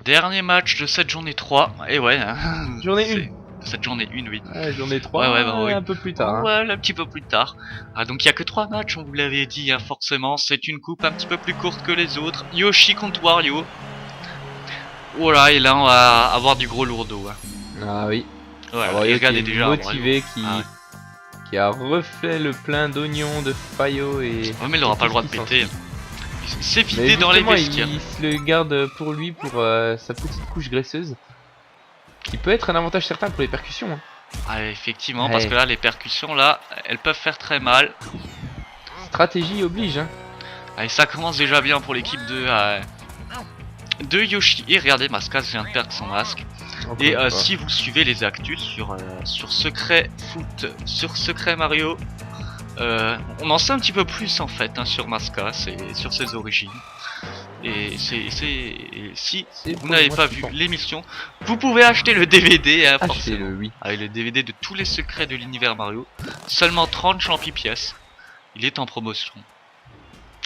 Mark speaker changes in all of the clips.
Speaker 1: Dernier match de cette journée 3. Et ouais,
Speaker 2: Journée 1.
Speaker 1: Cette journée 1, oui.
Speaker 2: Ouais, journée 3,
Speaker 1: ouais, bah, oui.
Speaker 2: Un peu plus tard. Hein.
Speaker 1: Ouais, un petit peu plus tard. Ah, donc il y a que 3 matchs, on vous l'avait dit, hein, forcément. C'est une coupe un petit peu plus courte que les autres. Yoshi contre Wario. Voilà, et là on va avoir du gros lourdeau. Hein.
Speaker 2: Ah oui.
Speaker 1: Voilà,
Speaker 2: Wario
Speaker 1: regardez
Speaker 2: qui est
Speaker 1: déjà.
Speaker 2: motivé,
Speaker 1: Wario.
Speaker 2: qui a refait le plein d'oignons, de faillots et...
Speaker 1: Ouais, mais il aura pas le droit de péter. Il s'est vidé dans les vestiaires.
Speaker 2: Il se le garde pour lui, pour sa petite couche graisseuse. Qui peut être un avantage certain pour les percussions. Hein.
Speaker 1: Ah, effectivement, parce que là, les percussions, là, elles peuvent faire très mal.
Speaker 2: Stratégie oblige. Hein.
Speaker 1: Allez, ça commence déjà bien pour l'équipe de Yoshi. Et regardez, Mascas vient de perdre son masque. Et si vous suivez les actus sur Secret Foot, sur Secret Mario, on en sait un petit peu plus en fait hein, sur Mascas et sur ses origines. Et si vous n'avez pas vu l'émission, vous pouvez acheter le DVD, hein, forcément.
Speaker 2: Oui.
Speaker 1: Avec le DVD de tous les secrets de l'univers Mario. Seulement 30 champi pièces. Il est en promotion.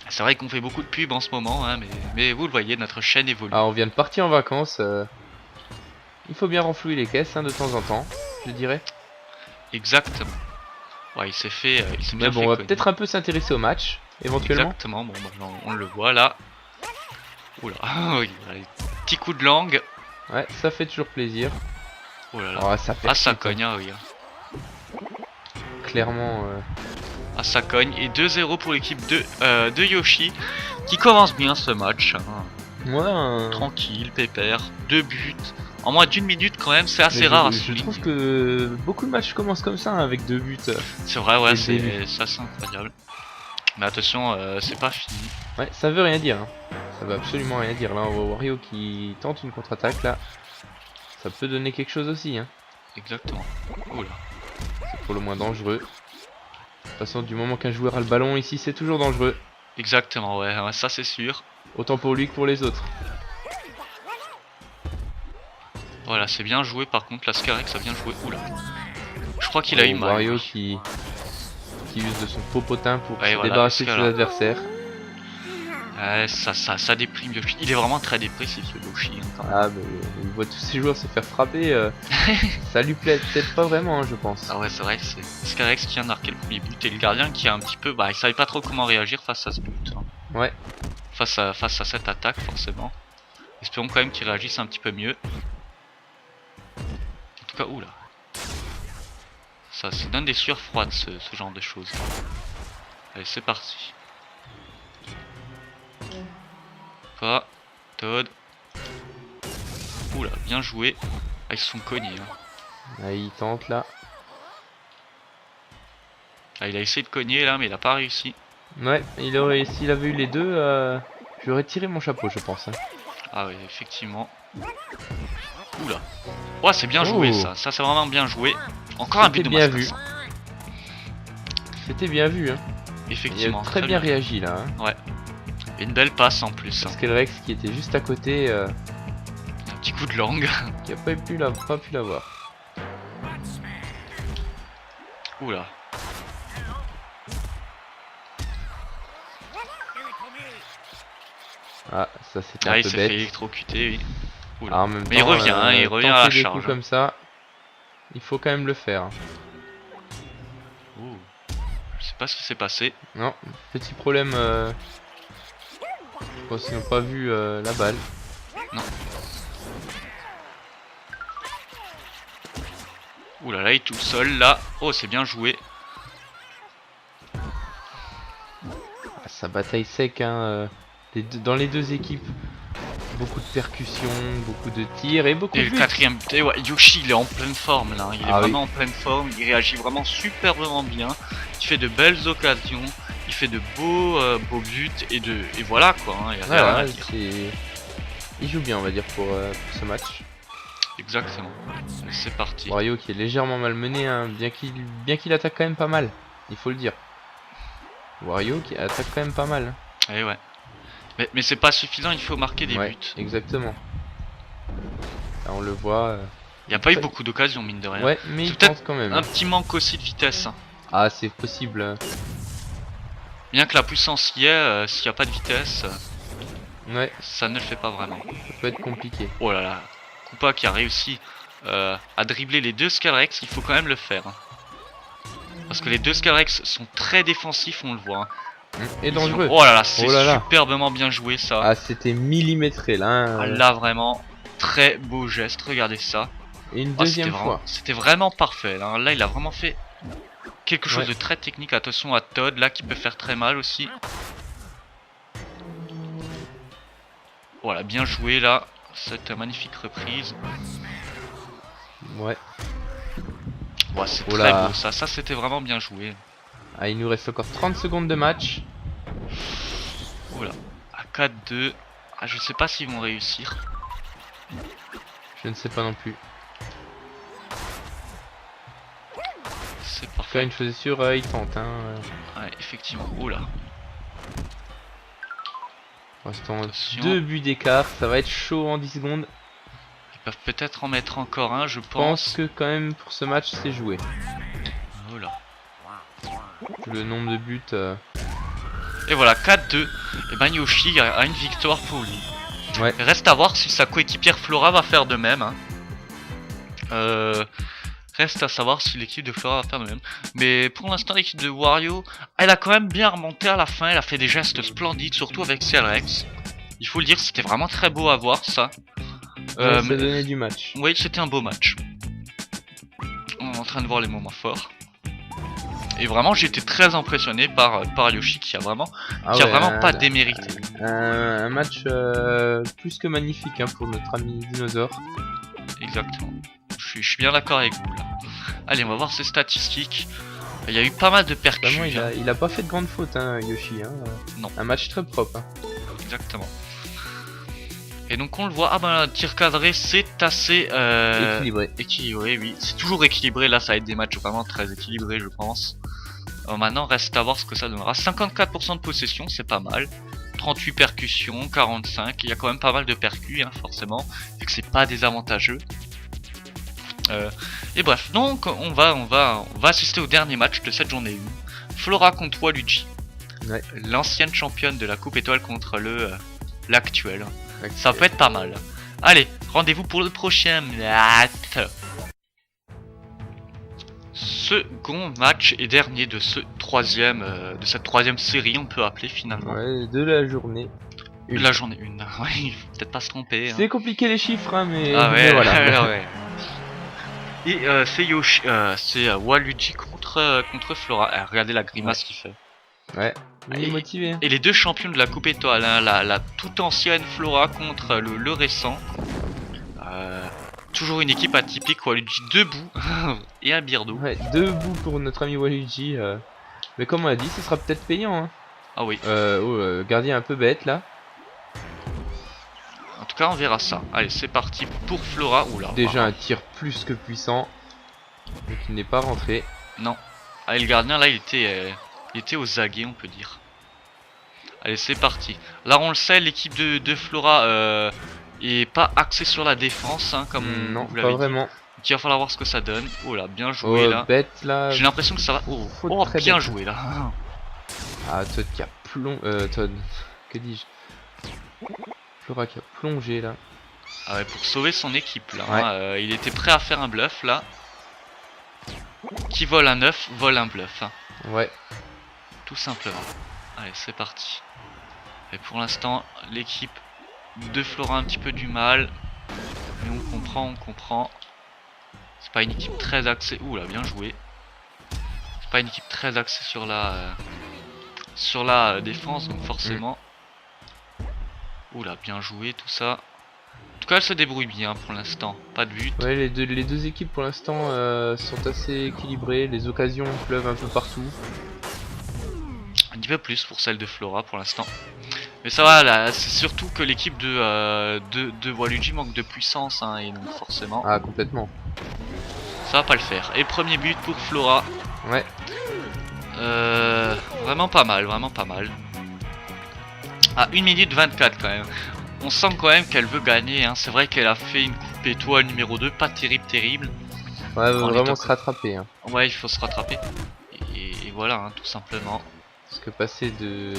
Speaker 1: C'est vrai qu'on fait beaucoup de pubs en ce moment, hein, mais vous le voyez, notre chaîne évolue.
Speaker 2: Ah, on vient de partir en vacances. Il faut bien renflouer les caisses hein, de temps en temps, je dirais.
Speaker 1: Exactement. Ouais, il s'est fait.
Speaker 2: Mais bon, on va peut-être un peu s'intéresser au match, éventuellement.
Speaker 1: Exactement. Bon, bah, on le voit là. Oula, petit coup de langue.
Speaker 2: Ouais, ça fait toujours plaisir.
Speaker 1: Oh là là.
Speaker 2: Oh, ça perd
Speaker 1: ça cogne, hein, oui.
Speaker 2: Clairement.
Speaker 1: Ah, ça cogne. Et 2-0 pour l'équipe de Yoshi, qui commence bien ce match. Hein.
Speaker 2: Ouais.
Speaker 1: Tranquille, pépère. 2 buts. En moins d'une minute, quand même, c'est assez rare à souligner.
Speaker 2: Je trouve que beaucoup de matchs commencent comme ça, hein, avec 2 buts.
Speaker 1: C'est vrai, ouais, c'est assez incroyable. Mais attention, c'est pas fini.
Speaker 2: Ouais, ça veut rien dire. Hein. Ça veut absolument rien dire. Là, on voit Wario qui tente une contre-attaque. Là, ça peut donner quelque chose aussi. Hein.
Speaker 1: Exactement. Oula.
Speaker 2: C'est pour le moins dangereux. De toute façon, du moment qu'un joueur a le ballon ici, c'est toujours dangereux.
Speaker 1: Exactement, ouais, ça c'est sûr.
Speaker 2: Autant pour lui que pour les autres.
Speaker 1: Voilà, c'est bien joué par contre, la Scarex a bien joué. Oula. Je crois qu'il a eu mal.
Speaker 2: Wario qui use de son popotin pour se débarrasser de ses adversaires.
Speaker 1: Ouais, ça déprime Yoshi. Il est vraiment très dépressif ce Yoshi. Hein,
Speaker 2: ah, mais il voit tous ses joueurs se faire frapper. Ça lui plaît peut-être pas vraiment, hein, je pense.
Speaker 1: Ah ouais, c'est vrai, c'est Scarex qui vient de marquer le premier but et le gardien qui a un petit peu. Bah, il savait pas trop comment réagir face à ce but. Hein.
Speaker 2: Ouais.
Speaker 1: Face à cette attaque, forcément. Espérons quand même qu'il réagisse un petit peu mieux. En tout cas, oula. Ça donne des sueurs froides ce genre de choses. Allez, c'est parti. Pas Todd. Oula, bien joué. Ah, ils se sont cognés. Hein.
Speaker 2: Ah, il tente là.
Speaker 1: Ah, il a essayé de cogner là, mais il a pas réussi.
Speaker 2: Ouais, s'il avait eu les deux, j'aurais tiré mon chapeau, je pense. Hein.
Speaker 1: Ah oui, effectivement. Oula. Ouais, c'est bien joué ça. Ça, c'est vraiment bien joué. Encore un but de
Speaker 2: bien vu. C'était bien vu. Hein.
Speaker 1: Effectivement.
Speaker 2: Il a très bien réagi là. Hein.
Speaker 1: Ouais. Et une belle passe en plus.
Speaker 2: Parce que le Rex qui était juste à côté.
Speaker 1: Un petit coup de langue.
Speaker 2: Qui a pas pu l'avoir.
Speaker 1: Oula.
Speaker 2: Ah, ça c'était un peu bête.
Speaker 1: Il s'est fait électrocuter, oui.
Speaker 2: Ah, en même temps,
Speaker 1: mais il revient, hein, il revient à la charge.
Speaker 2: Comme ça, il faut quand même le faire.
Speaker 1: Ouh. Je sais pas ce qui s'est passé.
Speaker 2: Non, petit problème. Je pense qu'ils n'ont pas vu la balle.
Speaker 1: Non. Ouh là là, il est tout seul là. Oh, c'est bien joué.
Speaker 2: Ah, ça bataille sec, hein. Dans les deux équipes. Beaucoup de percussions, beaucoup de tirs et beaucoup de buts.
Speaker 1: Le quatrième but, ouais, Yoshi il est en pleine forme là, il est vraiment en pleine forme, il réagit vraiment superbement bien, il fait de belles occasions, il fait de beaux buts et voilà quoi, hein, il y a rien à dire.
Speaker 2: Il joue bien on va dire pour ce match.
Speaker 1: Exactement, c'est parti.
Speaker 2: Wario qui est légèrement malmené, hein, bien qu'il attaque quand même pas mal, il faut le dire. Wario qui attaque quand même pas mal.
Speaker 1: Eh ouais. Mais c'est pas suffisant, il faut marquer des buts.
Speaker 2: Exactement. Là on le voit.
Speaker 1: Il n'y a pas eu beaucoup d'occasions mine de rien.
Speaker 2: Ouais, mais il tente quand même.
Speaker 1: Un petit manque aussi de vitesse. Hein.
Speaker 2: Ah, c'est possible.
Speaker 1: Bien que la puissance y est, s'il n'y a pas de vitesse.
Speaker 2: Ouais,
Speaker 1: ça ne le fait pas vraiment.
Speaker 2: ça peut être compliqué.
Speaker 1: Oh là là, Koopa qui a réussi à dribbler les deux Skullrex, il faut quand même le faire. Parce que les deux Skullrex sont très défensifs, on le voit.
Speaker 2: Et dangereux.
Speaker 1: Oh là là, c'est
Speaker 2: Oh là là.
Speaker 1: superbement bien joué ça.
Speaker 2: Ah, c'était millimétré là. Hein.
Speaker 1: Ah, là vraiment, très beau geste, regardez ça.
Speaker 2: Et une
Speaker 1: Ah,
Speaker 2: deuxième fois.
Speaker 1: C'était vraiment parfait. Là, il a vraiment fait quelque chose
Speaker 2: Ouais.
Speaker 1: de très technique. Attention à Todd là qui peut faire très mal aussi. Voilà, bien joué là. Cette magnifique reprise.
Speaker 2: Ouais.
Speaker 1: Ouais, c'est
Speaker 2: Oh
Speaker 1: très
Speaker 2: là.
Speaker 1: beau ça. Ça, c'était vraiment bien joué.
Speaker 2: Ah, il nous reste encore 30 secondes de match.
Speaker 1: Oula, à 4-2. Ah, je sais pas s'ils vont réussir.
Speaker 2: Je ne sais pas non plus.
Speaker 1: C'est
Speaker 2: En tout cas,
Speaker 1: parfait.
Speaker 2: une chose est sûre, il tente. Hein.
Speaker 1: Ouais, effectivement. Oula.
Speaker 2: Pour l'instant,
Speaker 1: Attention.
Speaker 2: 2 buts d'écart. Ça va être chaud en 10 secondes.
Speaker 1: Ils peuvent peut-être en mettre encore un, je
Speaker 2: Je pense
Speaker 1: pense.
Speaker 2: que quand même pour ce match, c'est joué.
Speaker 1: Oula.
Speaker 2: Le nombre de buts.
Speaker 1: Et voilà, 4-2. Et ben Yoshi a une victoire pour lui.
Speaker 2: Ouais.
Speaker 1: Il reste à voir si sa coéquipière Flora va faire de même. Hein. Reste à savoir si l'équipe de Flora va faire de même. Mais pour l'instant, l'équipe de Wario, elle a quand même bien remonté à la fin. Elle a fait des gestes splendides, surtout avec Skullrex. Il faut le dire, c'était vraiment très beau à voir ça.
Speaker 2: Ça donnait du match.
Speaker 1: Oui, c'était un beau match. On est en train de voir les moments forts. Et vraiment, j'ai été très impressionné par Yoshi qui a vraiment, pas démérité.
Speaker 2: Un match plus que magnifique hein, pour notre ami dinosaure.
Speaker 1: Exactement. Je suis bien d'accord avec vous là. Allez, on va voir ses statistiques. Il y a eu pas mal de percus.
Speaker 2: Vraiment, il a pas fait de grande faute, hein, Yoshi. Hein.
Speaker 1: Non.
Speaker 2: Un match très propre. Hein.
Speaker 1: Exactement. Et donc on le voit, ah ben tir cadré c'est assez
Speaker 2: Équilibré.
Speaker 1: équilibré, oui. C'est toujours équilibré, là ça va être des matchs vraiment très équilibrés je pense. Maintenant reste à voir ce que ça donnera. 54% de possession, c'est pas mal. 38 percussions, 45, il y a quand même pas mal de percus hein, forcément, vu que c'est pas désavantageux. Et bref, donc on va assister au dernier match de cette journée 1. Flora contre Waluigi.
Speaker 2: Ouais.
Speaker 1: L'ancienne championne de la Coupe Étoile contre l'actuel. Ça peut être pas mal. Allez, rendez-vous pour le prochain match. Second match et dernier de cette troisième série, on peut appeler finalement.
Speaker 2: Ouais, de la journée.
Speaker 1: La journée 1. Ouais, il faut peut-être pas se tromper. Hein.
Speaker 2: C'est compliqué les chiffres, hein, mais,
Speaker 1: Ah ouais,
Speaker 2: mais voilà.
Speaker 1: ouais. Et c'est Yoshi, c'est Waluigi contre Flora. Regardez la grimace qu'il fait.
Speaker 2: Ouais, il est motivé.
Speaker 1: Et les deux champions de la Coupe Étoile, hein, la toute ancienne Flora contre le récent. Toujours une équipe atypique, Waluigi debout et un Birdo.
Speaker 2: Ouais, debout pour notre ami Waluigi. Mais comme on a dit, ce sera peut-être payant. Hein.
Speaker 1: Ah oui.
Speaker 2: Gardien un peu bête là.
Speaker 1: En tout cas, on verra ça. Allez, c'est parti pour Flora. Oula.
Speaker 2: Déjà un tir plus que puissant. Mais qui n'est pas rentré.
Speaker 1: Non. Allez, le gardien là, il était aux aguets, on peut dire. Allez, c'est parti. Là, on le sait, l'équipe de Flora est pas axée sur la défense, hein, comme
Speaker 2: non,
Speaker 1: vous
Speaker 2: pas
Speaker 1: l'avez dit.
Speaker 2: vraiment.
Speaker 1: Donc, il va falloir voir ce que ça donne. Oh là, bien joué là.
Speaker 2: Bête là.
Speaker 1: J'ai l'impression que ça va. Oh,
Speaker 2: très
Speaker 1: bien
Speaker 2: bête.
Speaker 1: joué là.
Speaker 2: Ah, Todd qui a plongé. Todd. Que dis-je? Flora qui a plongé là.
Speaker 1: Ah ouais, pour sauver son équipe là.
Speaker 2: Ouais.
Speaker 1: Hein, il était prêt à faire un bluff là. Qui vole un œuf, vole un bluff. Hein.
Speaker 2: Ouais.
Speaker 1: Tout simplement. Allez, c'est parti. Et pour l'instant, l'équipe de Flora a un petit peu du mal. Mais on comprend. C'est pas une équipe très axée. Ouh là, bien joué. C'est pas une équipe très axée sur la défense, donc forcément. Ouh là, bien joué tout ça. En tout cas, elle se débrouille bien pour l'instant. Pas de but.
Speaker 2: Ouais, les deux équipes pour l'instant sont assez équilibrées. Les occasions pleuvent un peu partout.
Speaker 1: Un petit peu plus pour celle de Flora pour l'instant. Mais ça va, là, c'est surtout que l'équipe de Waluigi manque de puissance, hein, et donc forcément,
Speaker 2: Ah, complètement.
Speaker 1: ça va pas le faire. Et premier but pour Flora.
Speaker 2: Ouais.
Speaker 1: Vraiment pas mal, vraiment pas mal. À 1 minute 24 quand même. On sent quand même qu'elle veut gagner, hein. C'est vrai qu'elle a fait une coupe étoile numéro 2, pas terrible.
Speaker 2: Ouais,
Speaker 1: On
Speaker 2: vraiment
Speaker 1: est
Speaker 2: se rattraper. Hein.
Speaker 1: Ouais, il faut se rattraper. Et voilà, hein, tout simplement.
Speaker 2: Parce que passer de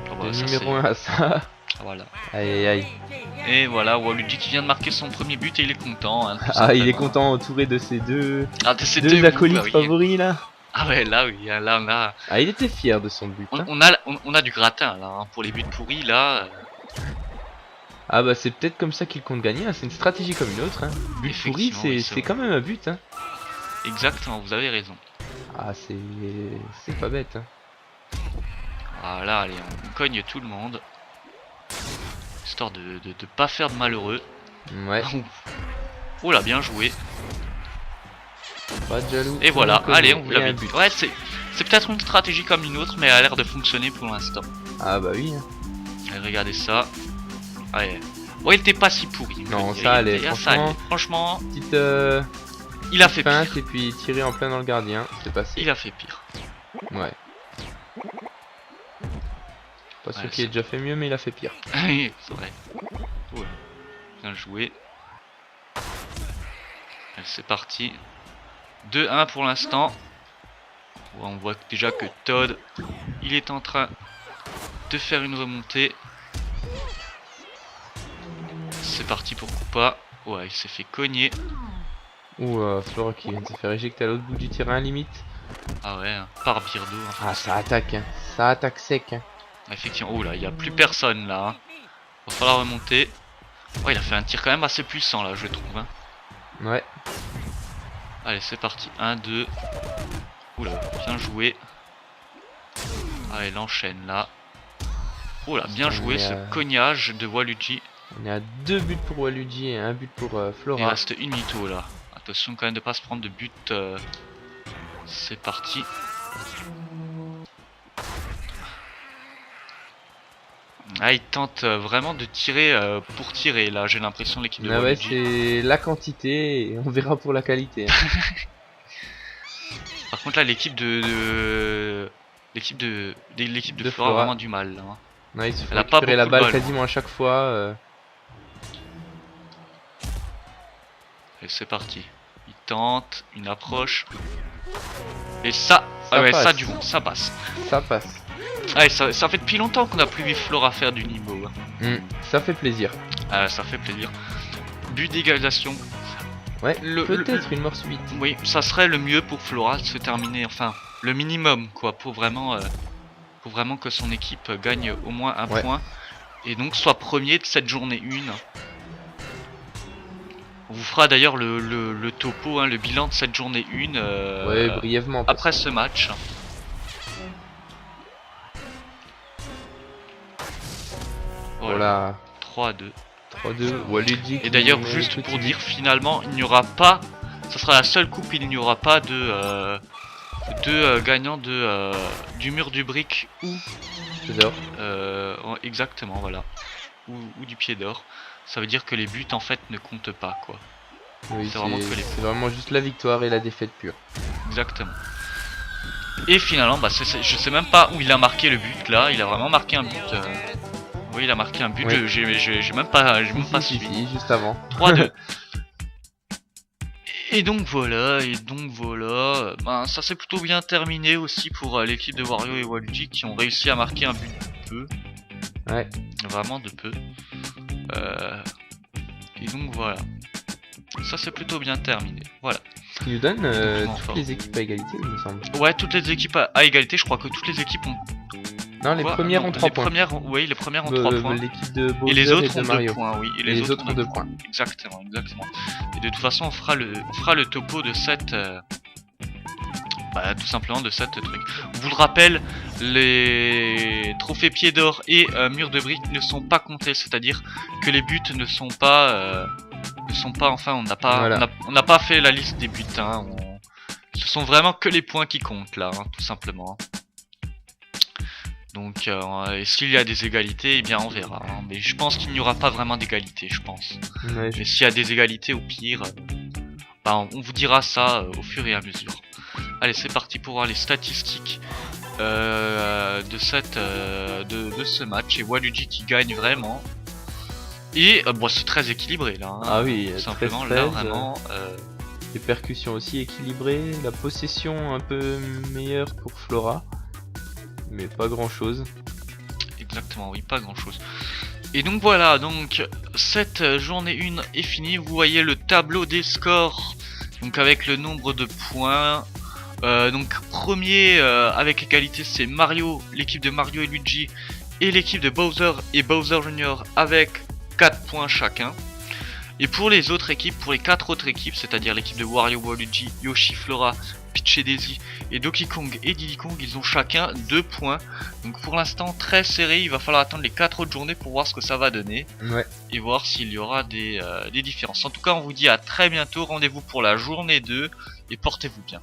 Speaker 1: Oh bah, ça,
Speaker 2: numéro 1 à ça.
Speaker 1: Voilà.
Speaker 2: Aïe aïe aïe.
Speaker 1: Et voilà, Waluigi qui vient de marquer son premier but et il est content. Hein,
Speaker 2: Ah, il est content entouré de ses deux
Speaker 1: de ces
Speaker 2: deux
Speaker 1: bouts,
Speaker 2: acolytes
Speaker 1: bah oui.
Speaker 2: favoris là.
Speaker 1: Ah ouais, là oui, là on a,
Speaker 2: Ah, il était fier de son but. Hein.
Speaker 1: on a du gratin là, hein, pour les buts pourris là.
Speaker 2: Ah bah c'est peut-être comme ça qu'il compte gagner, hein. C'est une stratégie comme une autre. Hein. But pourri,
Speaker 1: Effectivement, oui,
Speaker 2: c'est quand même un but. Hein.
Speaker 1: Exactement, vous avez raison.
Speaker 2: Ah, c'est pas bête. Hein.
Speaker 1: Voilà, allez, on cogne tout le monde. Histoire de pas faire de malheureux.
Speaker 2: Ouais.
Speaker 1: Oh là, bien joué.
Speaker 2: Pas de jaloux.
Speaker 1: Et voilà, allez, on vous
Speaker 2: l'a
Speaker 1: l'avait dit. Ouais, c'est peut-être une stratégie comme une autre, mais elle a l'air de fonctionner pour l'instant.
Speaker 2: Ah bah oui. Hein.
Speaker 1: Allez, regardez ça. Ouais. Bon, il était pas si pourri.
Speaker 2: Non, ça allait.
Speaker 1: Franchement,
Speaker 2: petite
Speaker 1: il a fait
Speaker 2: feinte
Speaker 1: pire.
Speaker 2: et puis tiré en plein dans le gardien, c'est passé.
Speaker 1: Il a fait pire.
Speaker 2: Ouais. Pas sûr
Speaker 1: Ouais,
Speaker 2: qu'il ait déjà fait mieux, mais il a fait pire.
Speaker 1: Oui, c'est vrai. Ouais. Bien joué. Allez, c'est parti. 2-1 pour l'instant. On voit déjà que Todd, il est en train de faire une remontée. C'est parti pour Koopa. Ouais, il s'est fait cogner.
Speaker 2: Ou Flora qui vient de se faire éjecter à l'autre bout du terrain limite.
Speaker 1: Ah ouais, hein, par Birdo. Hein.
Speaker 2: Ah, ça attaque, hein. Ça attaque sec. Hein.
Speaker 1: Effectivement. Oh là, il n'y a plus personne là. Hein. Va falloir remonter. Oh, il a fait un tir quand même assez puissant là, je trouve. Hein.
Speaker 2: Ouais.
Speaker 1: Allez, c'est parti. 1, 2. Oula, bien joué. Allez, il enchaîne là. Oula, bien joué ce cognage de Waluigi.
Speaker 2: On est à 2 buts pour Waluigi et 1 but pour Flora.
Speaker 1: Il reste une mytho là. Attention quand même de pas se prendre de but. C'est parti. Ah, il tente vraiment de tirer pour tirer là, j'ai l'impression l'équipe de Waluigi.
Speaker 2: Ouais, c'est la quantité et on verra pour la qualité. Hein.
Speaker 1: Par contre là l'équipe de Flora a vraiment du mal là. Hein.
Speaker 2: Ouais, il se fait
Speaker 1: Elle a pas
Speaker 2: récupérer la balle
Speaker 1: de
Speaker 2: quasiment à chaque fois.
Speaker 1: Et c'est parti. Il tente, une approche. Et ça,
Speaker 2: passe.
Speaker 1: Ça du bon, ça passe.
Speaker 2: Ça passe.
Speaker 1: Ah, ça fait depuis longtemps qu'on a plus vu Flora faire du niveau. Hein.
Speaker 2: Ça fait plaisir.
Speaker 1: Ça fait plaisir. But d'égalisation.
Speaker 2: Ouais, peut-être une mort subite.
Speaker 1: Oui, ça serait le mieux pour Flora de se terminer, enfin, le minimum quoi, pour vraiment que son équipe gagne au moins un point. Et donc soit premier de cette journée 1. On vous fera d'ailleurs le topo, hein, le bilan de cette journée 1
Speaker 2: ouais, brièvement.
Speaker 1: Après ce match.
Speaker 2: Voilà.
Speaker 1: 3-2.
Speaker 2: 3-2. Waluigi.
Speaker 1: Et d'ailleurs, juste pour dire, finalement, il n'y aura pas. Ce sera la seule coupe, il n'y aura pas de gagnant du mur du brick ou.
Speaker 2: d'or.
Speaker 1: Exactement, voilà. Ou du pied d'or. Ça veut dire que les buts en fait ne comptent pas quoi.
Speaker 2: Oui, c'est vraiment juste la victoire et la défaite pure.
Speaker 1: Exactement. Et finalement, bah, je sais même pas où il a marqué le but là. Il a vraiment marqué un but. Oui, il a marqué un but. Oui. J'ai même pas suivi.
Speaker 2: Si, juste avant.
Speaker 1: 3-2. Et donc voilà, ben, ça s'est plutôt bien terminé aussi pour l'équipe de Wario et Waluigi qui ont réussi à marquer un but de peu.
Speaker 2: Ouais.
Speaker 1: Vraiment de peu. Et donc voilà. Ça c'est plutôt bien terminé. Voilà.
Speaker 2: Ce qui nous donne toutes les équipes à égalité, il me semble.
Speaker 1: Ouais, toutes les équipes à égalité, je crois que toutes les équipes ont.
Speaker 2: Non, les premières ont 3 points.
Speaker 1: Oui, les premières ont 3 points.
Speaker 2: L'équipe de Bowser
Speaker 1: et les autres
Speaker 2: et de
Speaker 1: ont
Speaker 2: Mario.
Speaker 1: 2 points, oui. Et les autres ont 2 points. Exactement. Et de toute façon, on fera le topo de cette. Tout simplement de cette truc. On vous le rappelle, les trophées pied d'or et mur de briques ne sont pas comptés, c'est-à-dire que les buts ne sont pas, enfin, on n'a pas fait la liste des buts. Hein, ce sont vraiment que les points qui comptent là, hein, tout simplement. Donc, s'il y a des égalités, eh bien on verra. Hein, mais je pense qu'il n'y aura pas vraiment d'égalité, je pense.
Speaker 2: Ouais,
Speaker 1: mais s'il y a des égalités, au pire, on vous dira ça au fur et à mesure. Allez, c'est parti pour voir les statistiques de ce match. Et Waluigi qui gagne vraiment. Et c'est très équilibré là. Hein,
Speaker 2: ah oui,
Speaker 1: simplement
Speaker 2: 13,
Speaker 1: là vraiment.
Speaker 2: Les percussions aussi équilibrées, la possession un peu meilleure pour Flora, mais pas grand chose.
Speaker 1: Exactement, oui, pas grand chose. Et donc voilà, donc cette journée 1 est finie. Vous voyez le tableau des scores, donc avec le nombre de points. Donc premier avec égalité c'est Mario, l'équipe de Mario et Luigi, et l'équipe de Bowser et Bowser Junior avec 4 points chacun. Et pour les autres équipes, pour les 4 autres équipes, c'est-à-dire l'équipe de Wario, Waluigi, Yoshi, Flora, Peach et Daisy et Donkey Kong et Diddy Kong, ils ont chacun 2 points. Donc pour l'instant très serré, il va falloir attendre les 4 autres journées pour voir ce que ça va donner.
Speaker 2: Ouais.
Speaker 1: Et voir s'il y aura des différences. En tout cas on vous dit à très bientôt, rendez-vous pour la journée 2 et portez-vous bien.